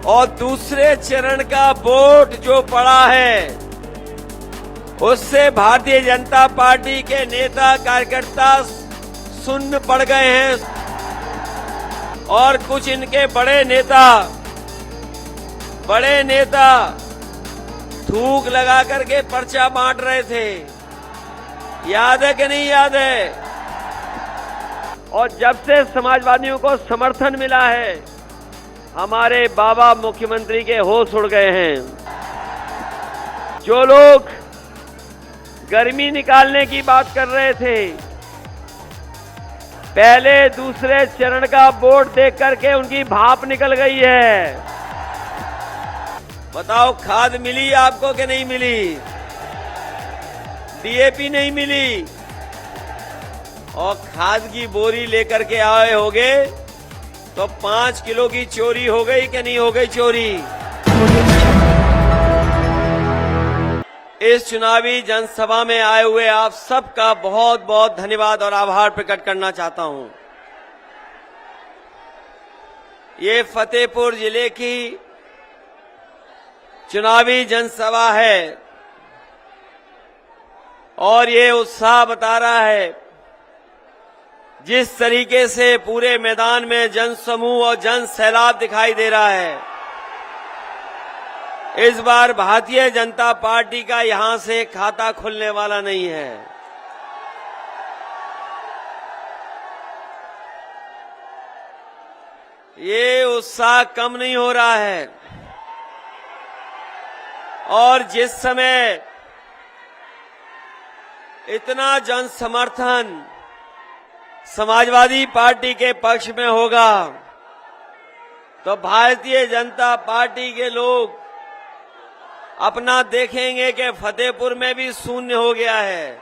और दूसरे चरण का वोट जो पड़ा है उससे भारतीय जनता पार्टी के नेता कार्यकर्ता सुन्न पड़ गए हैं और कुछ इनके बड़े नेता थूक लगा करके पर्चा बांट रहे थे। याद है कि नहीं याद है? और जब से समाजवादियों को समर्थन मिला है हमारे बाबा मुख्यमंत्री के होश उड़ गए हैं। जो लोग गर्मी निकालने की बात कर रहे थे, पहले दूसरे चरण का वोट देख करके उनकी भाप निकल गई है। बताओ, खाद मिली आपको कि नहीं मिली? डीएपी नहीं मिली? और खाद की बोरी लेकर के आए होगे तो 5 किलो की चोरी हो गई कि नहीं हो गई चोरी? इस चुनावी जनसभा में आए हुए आप सबका बहुत बहुत धन्यवाद और आभार प्रकट करना चाहता हूं। ये फतेहपुर जिले की चुनावी जनसभा है और ये उत्साह बता रहा है जिस तरीके से पूरे मैदान में जनसमूह और जन सैलाब दिखाई दे रहा है। इस बार भारतीय जनता पार्टी का यहां से खाता खुलने वाला नहीं है। ये उत्साह कम नहीं हो रहा है और जिस समय इतना जन समर्थन समाजवादी पार्टी के पक्ष में होगा तो भारतीय जनता पार्टी के लोग अपना देखेंगे कि फतेहपुर में भी शून्य हो गया है।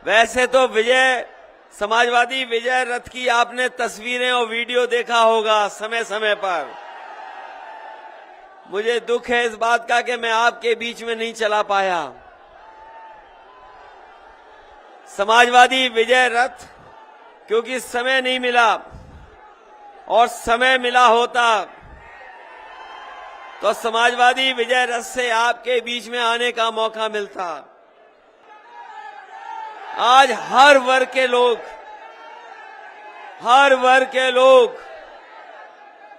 वैसे तो समाजवादी विजय रथ की आपने तस्वीरें और वीडियो देखा होगा समय समय पर। मुझे दुख है इस बात का कि मैं आपके बीच में नहीं चला पाया। समाजवादी विजय रथ क्योंकि समय नहीं मिला और समय मिला होता तो समाजवादी विजय रथ से आपके बीच में आने का मौका मिलता। आज हर वर्ग के लोग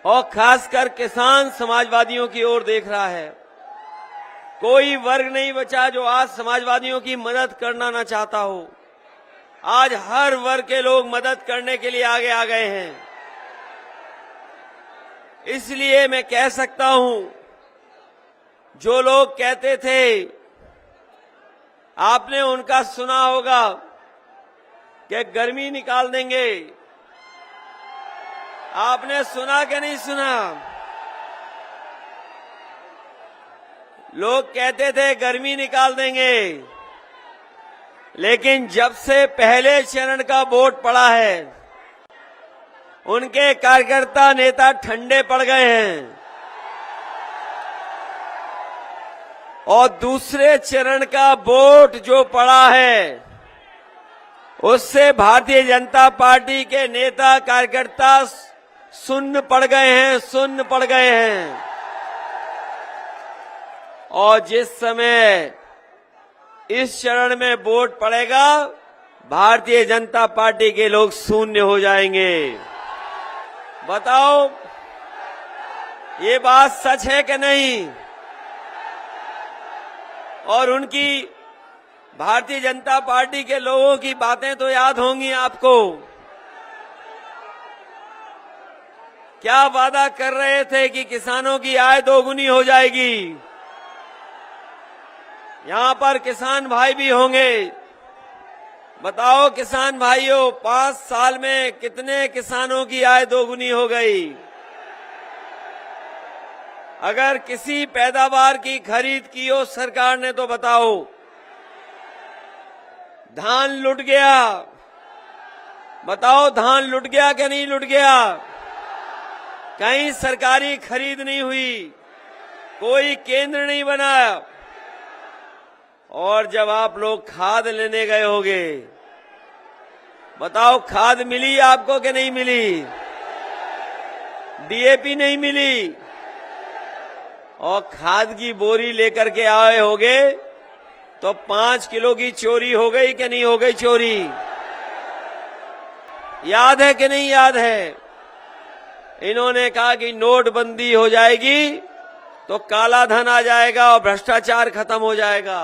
और खासकर किसान समाजवादियों की ओर देख रहा है। कोई वर्ग नहीं बचा जो आज समाजवादियों की मदद करना ना चाहता हो। आज हर वर्ग के लोग मदद करने के लिए आगे आ गए हैं। इसलिए मैं कह सकता हूं, जो लोग कहते थे, आपने उनका सुना होगा कि गर्मी निकाल देंगे। आपने सुना कि नहीं सुना? लोग कहते थे गर्मी निकाल देंगे, लेकिन जब से पहले चरण का वोट पड़ा है उनके कार्यकर्ता नेता ठंडे पड़ गए हैं और दूसरे चरण का वोट जो पड़ा है उससे भारतीय जनता पार्टी के नेता कार्यकर्ता सुन्न पड़ गए हैं। और जिस समय इस चरण में वोट पड़ेगा भारतीय जनता पार्टी के लोग शून्य हो जाएंगे। बताओ, ये बात सच है कि नहीं? और उनकी भारतीय जनता पार्टी के लोगों की बातें तो याद होंगी आपको। क्या वादा कर रहे थे कि किसानों की आय दोगुनी हो जाएगी। यहां पर किसान भाई भी होंगे। बताओ किसान भाइयों, 5 साल में कितने किसानों की आय दोगुनी हो गई? अगर किसी पैदावार की खरीद की हो सरकार ने तो बताओ। धान लुट गया, बताओ धान लुट गया कि नहीं लुट गया? कहीं सरकारी खरीद नहीं हुई, कोई केंद्र नहीं बना। और जब आप लोग खाद लेने गए होगे, बताओ, खाद मिली आपको कि नहीं मिली? डीएपी नहीं मिली? और खाद की बोरी लेकर के आए होगे तो 5 किलो की चोरी हो गई कि नहीं हो गई चोरी? याद है कि नहीं याद है? इन्होंने कहा कि नोटबंदी हो जाएगी तो काला धन आ जाएगा और भ्रष्टाचार खत्म हो जाएगा।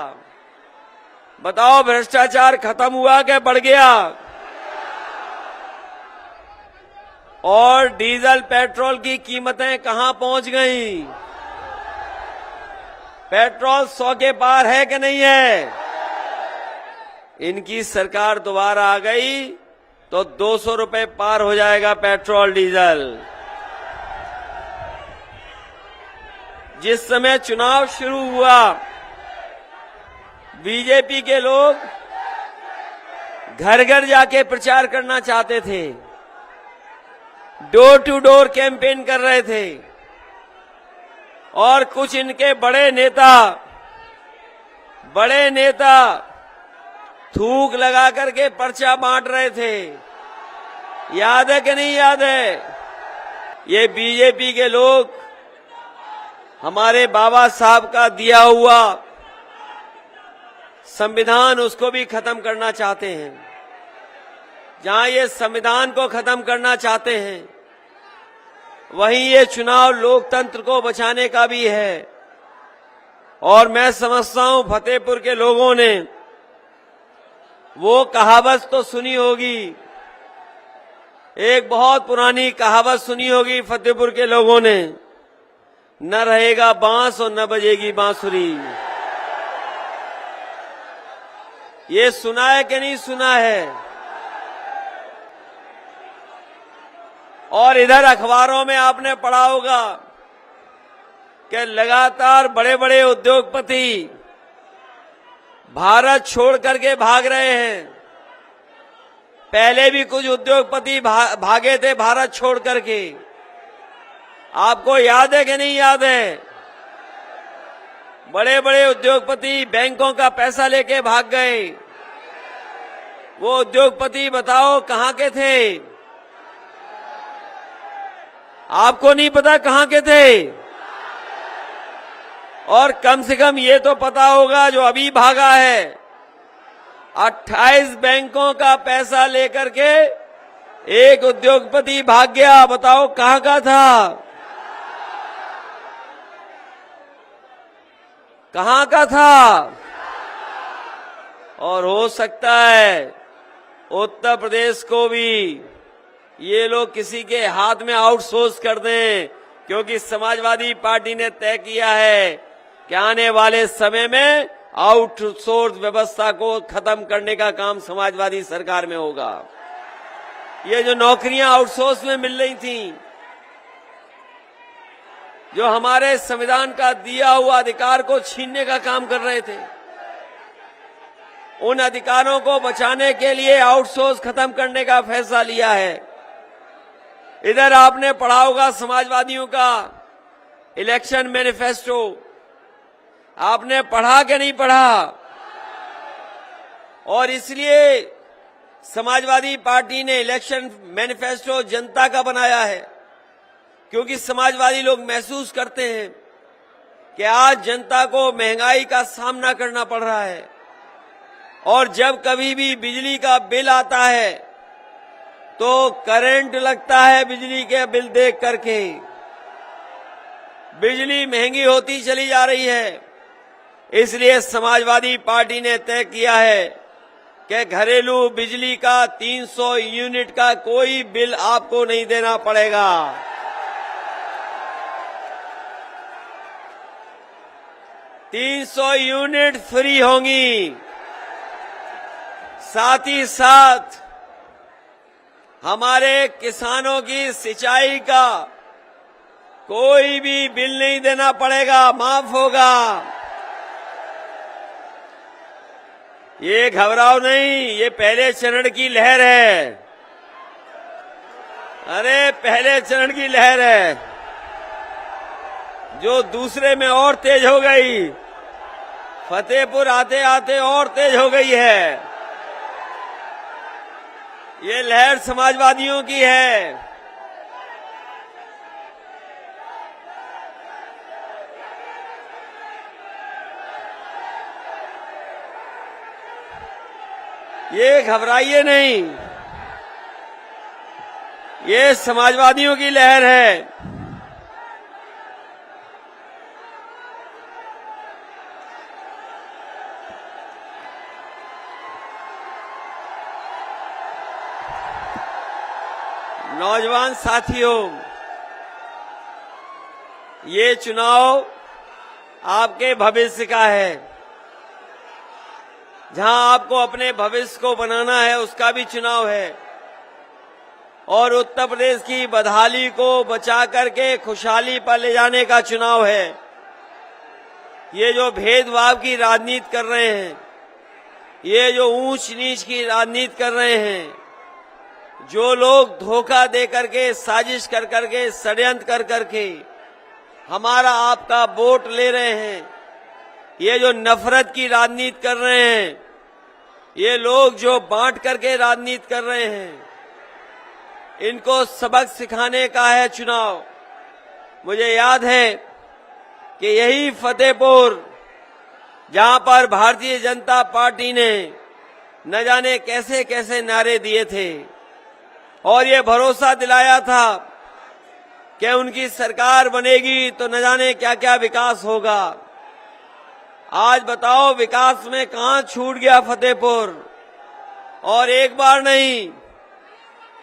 बताओ, भ्रष्टाचार खत्म हुआ कि बढ़ गया? और डीजल पेट्रोल की कीमतें कहां पहुंच गई? पेट्रोल 100 के पार है कि नहीं है? इनकी सरकार दोबारा आ गई तो 200 रुपए पार हो जाएगा पेट्रोल डीजल। जिस समय चुनाव शुरू हुआ, बीजेपी के लोग घर घर जाके प्रचार करना चाहते थे, डोर टू डोर कैंपेन कर रहे थे, और कुछ इनके बड़े नेता थूक लगा करके पर्चा बांट रहे थे। याद है कि नहीं याद है? ये बीजेपी के लोग हमारे बाबा साहब का दिया हुआ संविधान, उसको भी खत्म करना चाहते हैं। जहां ये संविधान को खत्म करना चाहते हैं, वहीं ये चुनाव लोकतंत्र को बचाने का भी है। और मैं समझता हूं फतेहपुर के लोगों ने वो कहावत तो सुनी होगी, एक बहुत पुरानी कहावत सुनी होगी फतेहपुर के लोगों ने, न रहेगा बांस और न बजेगी बांसुरी। ये सुना है कि नहीं सुना है? और इधर अखबारों में आपने पढ़ा होगा कि लगातार बड़े बड़े उद्योगपति भारत छोड़ करके भाग रहे हैं। पहले भी कुछ उद्योगपति भागे थे भारत छोड़ करके। आपको याद है कि नहीं याद है? बड़े बड़े उद्योगपति बैंकों का पैसा लेके भाग गए। वो उद्योगपति बताओ कहां के थे? आपको नहीं पता कहां के थे? और कम से कम ये तो पता होगा जो अभी भागा है, 28 बैंकों का पैसा लेकर के एक उद्योगपति भाग गया। बताओ कहां का था? कहां का था? और हो सकता है उत्तर प्रदेश को भी ये लोग किसी के हाथ में आउटसोर्स कर दें, क्योंकि समाजवादी पार्टी ने तय किया है कि आने वाले समय में आउटसोर्स व्यवस्था को खत्म करने का काम समाजवादी सरकार में होगा। ये जो नौकरियां आउटसोर्स में मिल रही थी, जो हमारे संविधान का दिया हुआ अधिकार को छीनने का काम कर रहे थे, उन अधिकारों को बचाने के लिए आउटसोर्स खत्म करने का फैसला लिया है। इधर आपने पढ़ा होगा समाजवादियों का इलेक्शन मैनिफेस्टो। आपने पढ़ा कि नहीं पढ़ा? और इसलिए समाजवादी पार्टी ने इलेक्शन मैनिफेस्टो जनता का बनाया है, क्योंकि समाजवादी लोग महसूस करते हैं कि आज जनता को महंगाई का सामना करना पड़ रहा है, और जब कभी भी बिजली का बिल आता है तो करंट लगता है बिजली के बिल देख करके। बिजली महंगी होती चली जा रही है। इसलिए समाजवादी पार्टी ने तय किया है कि घरेलू बिजली का 300 यूनिट का कोई बिल आपको नहीं देना पड़ेगा। $300 यूनिट फ्री होंगी। साथ ही साथ हमारे किसानों की सिंचाई का कोई भी बिल नहीं देना पड़ेगा, माफ होगा। ये घबराओ नहीं, ये पहले चरण की लहर है। अरे पहले चरण की लहर है, जो दूसरे में और तेज हो गई। फतेहपुर आते आते और तेज हो गई है। ये लहर समाजवादियों की है। ये घबराइए नहीं, ये समाजवादियों की लहर है। नौजवान साथियों, ये चुनाव आपके भविष्य का है। जहां आपको अपने भविष्य को बनाना है, उसका भी चुनाव है। और उत्तर प्रदेश की बदहाली को बचा करके खुशहाली पर ले जाने का चुनाव है। ये जो भेदभाव की राजनीति कर रहे हैं, ये जो ऊंच नीच की राजनीति कर रहे हैं, जो लोग धोखा दे करके, साजिश कर करके, षड्यंत्र कर करके हमारा आपका वोट ले रहे हैं, ये जो नफरत की राजनीति कर रहे हैं, ये लोग जो बांट करके राजनीति कर रहे हैं, इनको सबक सिखाने का है चुनाव। मुझे याद है कि यही फतेहपुर, जहां पर भारतीय जनता पार्टी ने न जाने कैसे कैसे नारे दिए थे और ये भरोसा दिलाया था कि उनकी सरकार बनेगी तो न जाने क्या क्या विकास होगा। आज बताओ, विकास में कहां छूट गया फतेहपुर? और एक बार नहीं,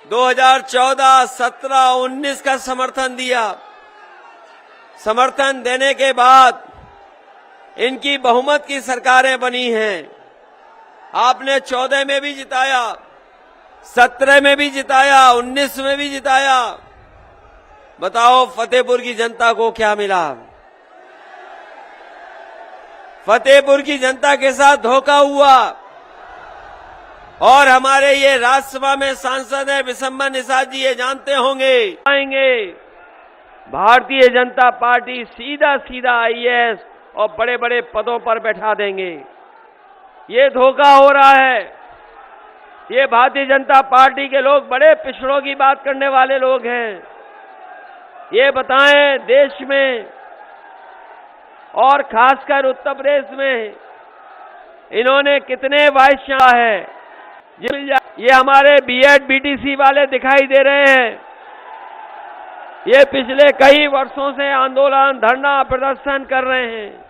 2014, 17, 19 का समर्थन दिया। समर्थन देने के बाद इनकी बहुमत की सरकारें बनी हैं। आपने 14 में भी जिताया, 17 में भी जिताया, 19 में भी जिताया। बताओ फतेहपुर की जनता को क्या मिला? फतेहपुर की जनता के साथ धोखा हुआ। और हमारे ये राज्यसभा में सांसद है विशंबर निषाद जी, ये जानते होंगे, आएंगे भारतीय जनता पार्टी सीधा सीधा आईएएस और बड़े बड़े पदों पर बैठा देंगे। ये धोखा हो रहा है। ये भारतीय जनता पार्टी के लोग बड़े पिछड़ों की बात करने वाले लोग हैं। ये बताएं, देश में और खासकर उत्तर प्रदेश में इन्होंने कितने वाइस चांसलर है? ये हमारे बीएड बीटीसी वाले दिखाई दे रहे हैं। ये पिछले कई वर्षों से आंदोलन, धरना, प्रदर्शन कर रहे हैं।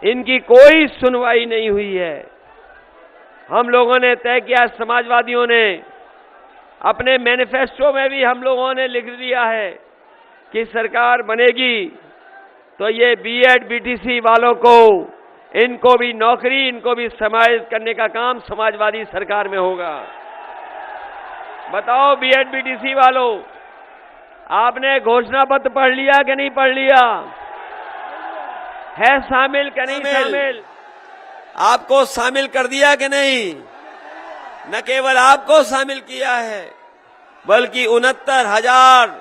इनकी कोई सुनवाई नहीं हुई है। हम लोगों ने तय किया, समाजवादियों ने अपने मैनिफेस्टो में भी हम लोगों ने लिख दिया है कि सरकार बनेगी तो ये बीएड बीटीसी वालों को, इनको भी नौकरी, इनको भी समाहित करने का काम समाजवादी सरकार में होगा। बताओ बीएड बीटीसी वालों, आपने घोषणा पत्र पढ़ लिया कि नहीं पढ़ लिया? है शामिल कि नहीं शामिल? आपको शामिल कर दिया कि नहीं? न केवल आपको शामिल किया है, बल्कि 69,000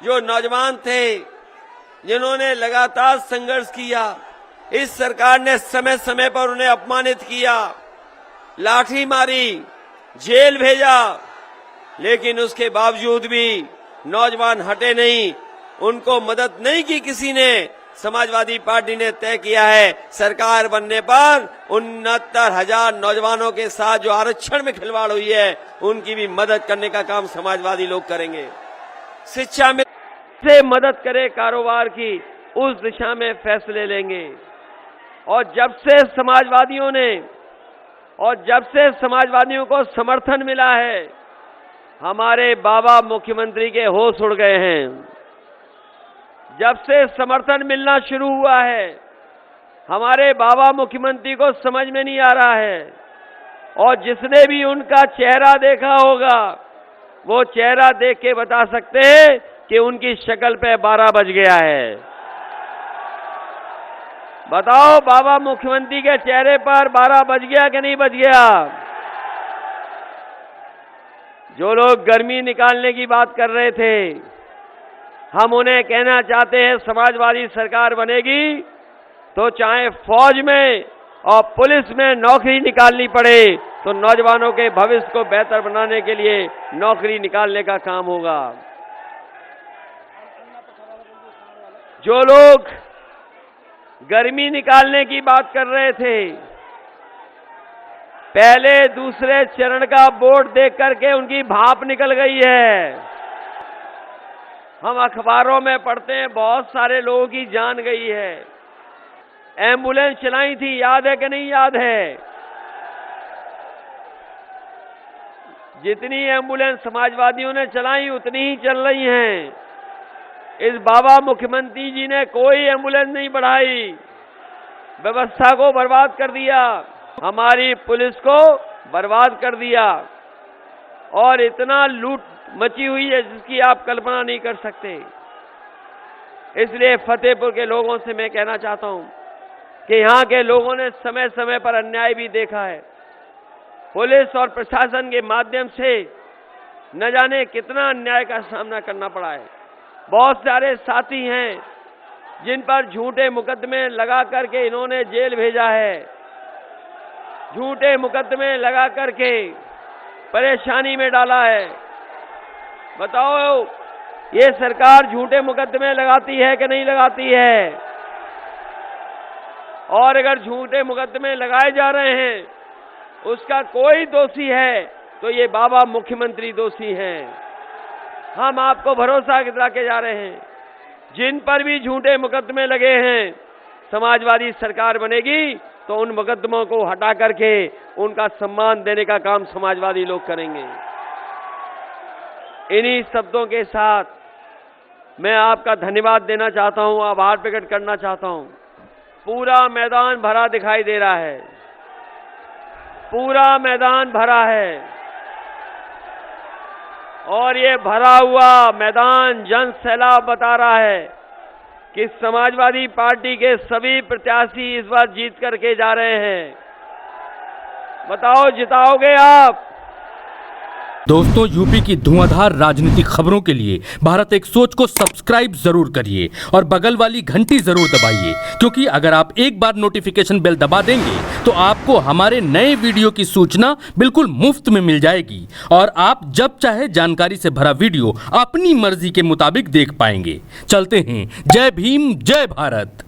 जो नौजवान थे जिन्होंने लगातार संघर्ष किया, इस सरकार ने समय समय पर उन्हें अपमानित किया, लाठी मारी, जेल भेजा, लेकिन उसके बावजूद भी नौजवान हटे नहीं, उनको मदद नहीं की किसी ने। समाजवादी पार्टी ने तय किया है सरकार बनने पर 69,000 नौजवानों के साथ जो आरक्षण में खिलवाड़ हुई है, उनकी भी मदद करने का काम समाजवादी लोग करेंगे। शिक्षा में से मदद करे कारोबार की, उस दिशा में फैसले लेंगे। और जब से समाजवादियों को समर्थन मिला है, हमारे बाबा मुख्यमंत्री के होश उड़ गए हैं। जब से समर्थन मिलना शुरू हुआ है, हमारे बाबा मुख्यमंत्री को समझ में नहीं आ रहा है। और जिसने भी उनका चेहरा देखा होगा, वो चेहरा देख के बता सकते हैं कि उनकी शक्ल पे 12 बज गया है। बताओ, बाबा मुख्यमंत्री के चेहरे पर 12 बज गया कि नहीं बज गया? जो लोग गर्मी निकालने की बात कर रहे थे, हम उन्हें कहना चाहते हैं, समाजवादी सरकार बनेगी तो चाहे फौज में, और पुलिस में नौकरी निकालनी पड़े तो नौजवानों के भविष्य को बेहतर बनाने के लिए नौकरी निकालने का काम होगा। जो लोग गर्मी निकालने की बात कर रहे थे, पहले दूसरे चरण का बोर्ड देख करके उनकी भाप निकल गई है। हम अखबारों में पढ़ते हैं बहुत सारे लोगों की जान गई है। एम्बुलेंस चलाई थी, याद है कि नहीं याद है? जितनी एम्बुलेंस समाजवादियों ने चलाई उतनी ही चल रही हैं। इस बाबा मुख्यमंत्री जी ने कोई एम्बुलेंस नहीं बढ़ाई, व्यवस्था को बर्बाद कर दिया, हमारी पुलिस को बर्बाद कर दिया और इतना लूट मची हुई है जिसकी आप कल्पना नहीं कर सकते। इसलिए फतेहपुर के लोगों से मैं कहना चाहता हूं कि यहां के लोगों ने समय समय पर अन्याय भी देखा है। पुलिस और प्रशासन के माध्यम से न जाने कितना अन्याय का सामना करना पड़ा है। बहुत सारे साथी हैं जिन पर झूठे मुकदमे लगा करके इन्होंने जेल भेजा है, झूठे मुकदमे लगा करके परेशानी में डाला है। बताओ, ये सरकार झूठे मुकदमे लगाती है कि नहीं लगाती है? और अगर झूठे मुकदमे लगाए जा रहे हैं, उसका कोई दोषी है तो ये बाबा मुख्यमंत्री दोषी हैं। हम आपको भरोसा दिला के जा रहे हैं, जिन पर भी झूठे मुकदमे लगे हैं, समाजवादी सरकार बनेगी तो उन मुकदमों को हटा करके उनका सम्मान देने का काम समाजवादी लोग करेंगे। इन्हीं शब्दों के साथ मैं आपका धन्यवाद देना चाहता हूं, आभार प्रकट करना चाहता हूं। पूरा मैदान भरा दिखाई दे रहा है, पूरा मैदान भरा है और ये भरा हुआ मैदान जन सैलाब बता रहा है कि समाजवादी पार्टी के सभी प्रत्याशी इस बार जीत करके जा रहे हैं। बताओ, जिताओगे आप? दोस्तों, यूपी की धुआंधार राजनीतिक खबरों के लिए भारत एक सोच को सब्सक्राइब जरूर करिए और बगल वाली घंटी जरूर दबाइए, क्योंकि अगर आप एक बार नोटिफिकेशन बेल दबा देंगे तो आपको हमारे नए वीडियो की सूचना बिल्कुल मुफ्त में मिल जाएगी और आप जब चाहे जानकारी से भरा वीडियो अपनी मर्जी के मुताबिक देख पाएंगे। चलते हैं। जय भीम, जय भारत।